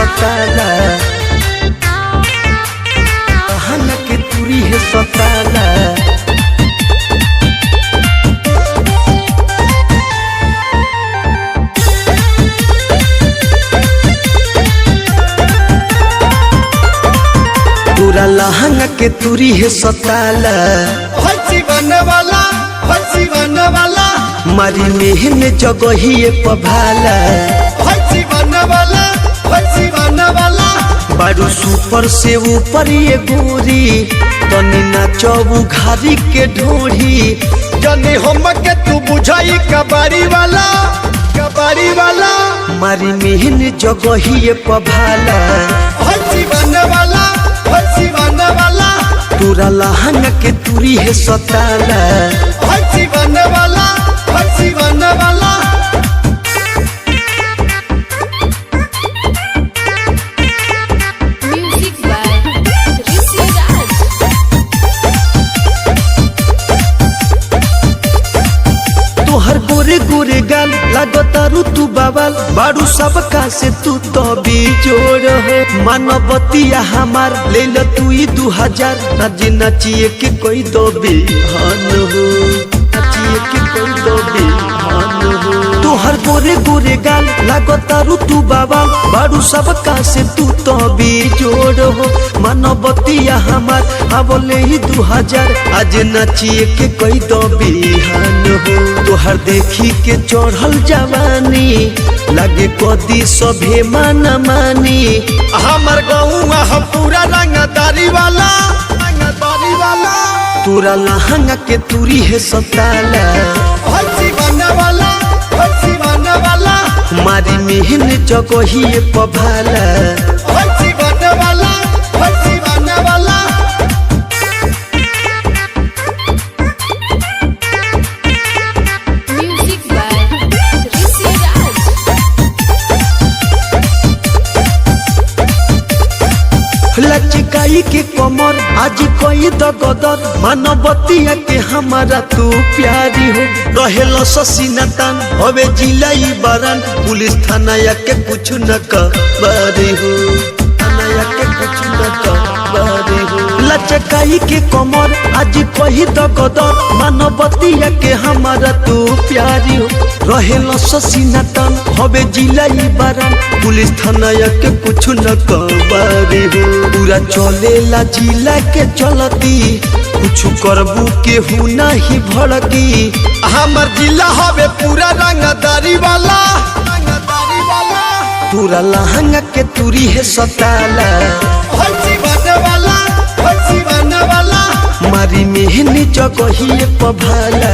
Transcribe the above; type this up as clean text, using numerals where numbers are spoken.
सताला, लहंगा के तुरी है सताला। पूरा लहंगा के तुरी है सताला, मारी मेहन जगहिए पभाला। बारू सुपर से ऊपर ये गोरी, तनी नाचबू घारी के ढोरी। जने हम के तू बुझाई कबाड़ी वाला, कबाड़ी वाला। मारी मेहन जगहिए पभाला, वाला। पूरा लहंगा के तुरी है सताला, वाला। Music by Rishi Raj. तोहर गोरे गोरे गाल लागतारू तू बाबाल। बारू सबका से तू तो बिजोड़ हो, मानवतिया हमार ले लो तू 2000। नाची नाचिए के कोई दो बिहान हो, नाचिए के कोई दो बिहान हो। तोहर गोरे गोरे गाल लागतारू तू बाबाल। बारू सबका से तू तो बिजोड़ हो, मानवतिया हमार आवले ही 2000। आज नाचिए के कोई दो बिहान हो। तोहर देखी के चढ़ल जवानी, लगे कदी सभे माना मानी। हमर गौवा हम पूरा रंगदारी वाला, रंगदारी वाला। तोरा लहंगा के तुरी है सताला, वाला, वाला। मारी मेहन जगहिए पभाला। वाला, वाला। Music by Rishi Raj. लचकाई के कमर आज कोई दगदर, मानवतिया के हमारा तू प्यारी हो। रहेलो ससीनातन हवे जिलाई बरन, पुलिस थाना या के कुछ न कबारी हो, थाना या के कुछ न कबारी हो। लचकाई के कमर आज कोई दगदर, मानवतिया के हमारा तू प्यारी हो। रहेलो ससीनातन हवे जिलाई बरन, पुलिस थाना या के कुछ न कबारी हो। पूरा चलेला जिला के चलती, कुछ करबू के हु नहीं भड़की। हमर जिला हवे पूरा रंगदारी वाला, रंगदारी वाला। पूरा लहंगा के तुरी है सताला, वाला, वाला। मारी मेहन जगहिए पभाला।